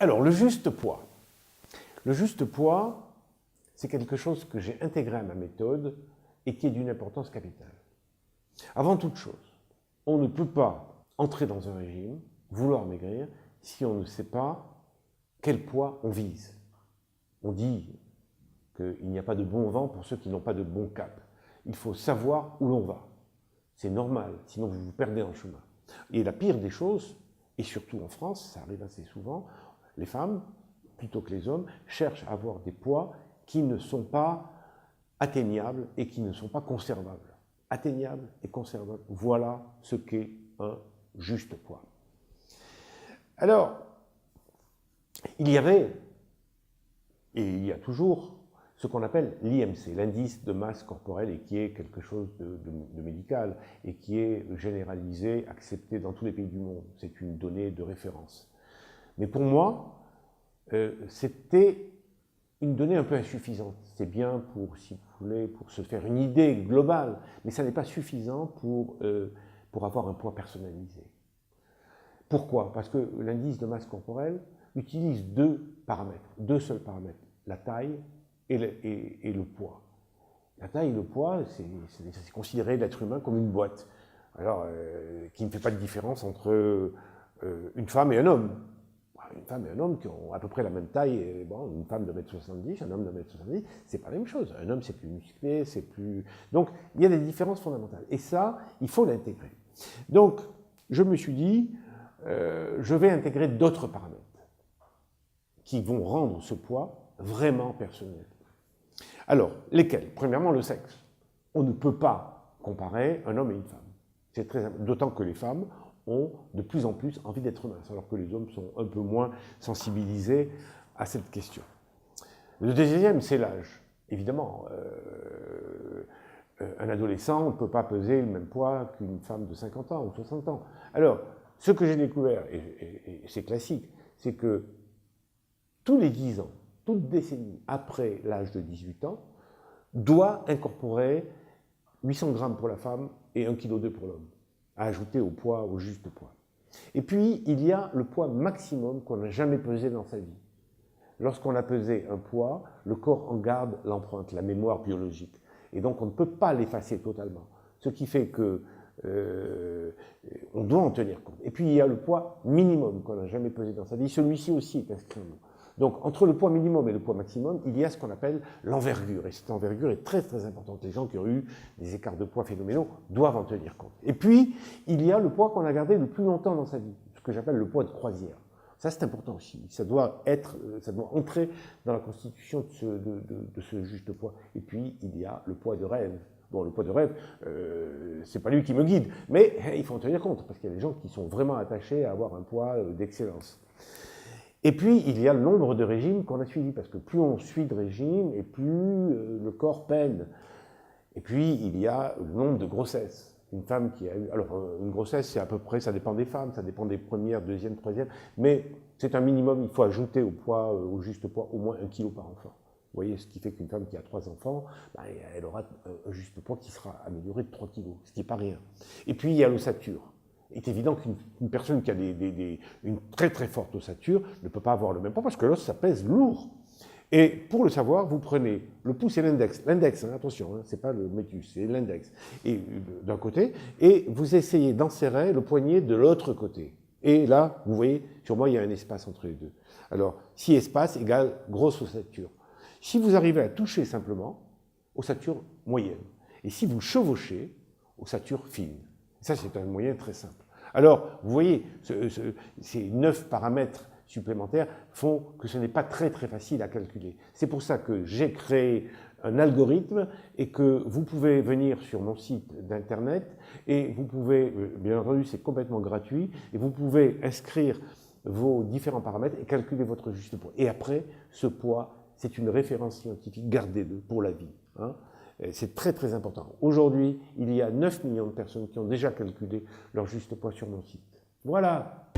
Alors, le juste poids. Le juste poids, c'est quelque chose que j'ai intégré à ma méthode et qui est d'une importance capitale. Avant toute chose, on ne peut pas entrer dans un régime, vouloir maigrir, si on ne sait pas quel poids on vise. On dit qu'il n'y a pas de bon vent pour ceux qui n'ont pas de bon cap. Il faut savoir où l'on va. C'est normal, sinon vous vous perdez en chemin. Et la pire des choses, et surtout en France, ça arrive assez souvent, les femmes, plutôt que les hommes, cherchent à avoir des poids qui ne sont pas atteignables et qui ne sont pas conservables. Atteignables et conservables, voilà ce qu'est un juste poids. Alors, il y avait, et il y a toujours, ce qu'on appelle l'IMC, l'indice de masse corporelle, et qui est quelque chose de médical, et qui est généralisé, accepté dans tous les pays du monde. C'est une donnée de référence. Mais pour moi, c'était une donnée un peu insuffisante. C'est bien pour, si vous voulez, pour se faire une idée globale, mais ça n'est pas suffisant pour avoir un poids personnalisé. Pourquoi? Parce que l'indice de masse corporelle utilise deux seuls paramètres, la taille et le poids. La taille et le poids, c'est considéré l'être humain comme une boîte, alors qui ne fait pas de différence entre une femme et un homme. Une femme et un homme qui ont à peu près la même taille, et bon, une femme de 1m70, un homme de 1m70, c'est pas la même chose. Un homme, c'est plus musclé, c'est plus... Donc, il y a des différences fondamentales. Et ça, il faut l'intégrer. Donc, je me suis dit, je vais intégrer d'autres paramètres qui vont rendre ce poids vraiment personnel. Alors, lesquels? Premièrement, le sexe. On ne peut pas comparer un homme et une femme. C'est très important, d'autant que les femmes ont de plus en plus envie d'être minces, alors que les hommes sont un peu moins sensibilisés à cette question. Le deuxième, c'est l'âge. Évidemment, un adolescent ne peut pas peser le même poids qu'une femme de 50 ans ou 60 ans. Alors, ce que j'ai découvert, et c'est classique, c'est que tous les 10 ans, toute décennie après l'âge de 18 ans, doit incorporer 800 grammes pour la femme et 1,2 kg pour l'homme, à ajouter au poids, au juste poids. Et puis, il y a le poids maximum qu'on n'a jamais pesé dans sa vie. Lorsqu'on a pesé un poids, le corps en garde l'empreinte, la mémoire biologique. Et donc, on ne peut pas l'effacer totalement. Ce qui fait que on doit en tenir compte. Et puis, il y a le poids minimum qu'on n'a jamais pesé dans sa vie. Celui-ci aussi est inscrit en nous. Donc, entre le poids minimum et le poids maximum, il y a ce qu'on appelle l'envergure. Et cette envergure est très, très importante. Les gens qui ont eu des écarts de poids phénoménaux doivent en tenir compte. Et puis, il y a le poids qu'on a gardé le plus longtemps dans sa vie, ce que j'appelle le poids de croisière. Ça, c'est important aussi. Ça doit entrer dans la constitution de ce juste poids. Et puis, il y a le poids de rêve. Bon, le poids de rêve, c'est pas lui qui me guide, mais il faut en tenir compte, parce qu'il y a des gens qui sont vraiment attachés à avoir un poids d'excellence. Et puis, il y a le nombre de régimes qu'on a suivis, parce que plus on suit de régimes, et plus le corps peine. Et puis, il y a le nombre de grossesses. Une femme qui a eu... Alors, une grossesse, c'est à peu près, ça dépend des femmes, ça dépend des premières, deuxième, troisième, mais c'est un minimum, il faut ajouter au poids, au juste poids, au moins 1 kg par enfant. Vous voyez, ce qui fait qu'une femme qui a 3 enfants, ben, elle aura un juste poids qui sera amélioré de 3 kg, ce qui n'est pas rien. Et puis, il y a l'ossature. Il est évident qu'une personne qui a une très très forte ossature ne peut pas avoir le même poids parce que l'os, ça pèse lourd. Et pour le savoir, vous prenez le pouce et l'index. L'index, hein, attention, hein, c'est pas le métus, c'est l'index. Et d'un côté, et vous essayez d'enserrer le poignet de l'autre côté. Et là, vous voyez, sur moi, il y a un espace entre les deux. Alors, si espace égale grosse ossature. Si vous arrivez à toucher simplement, ossature moyenne. Et si vous chevauchez, ossature fine. Ça, c'est un moyen très simple. Alors, vous voyez, ces 9 paramètres supplémentaires font que ce n'est pas très très facile à calculer. C'est pour ça que j'ai créé un algorithme et que vous pouvez venir sur mon site d'internet et vous pouvez, bien entendu, c'est complètement gratuit, et vous pouvez inscrire vos différents paramètres et calculer votre juste poids. Et après, ce poids, c'est une référence scientifique, gardez-le pour la vie. Hein. C'est très très important. Aujourd'hui, il y a 9 millions de personnes qui ont déjà calculé leur juste poids sur mon site. Voilà.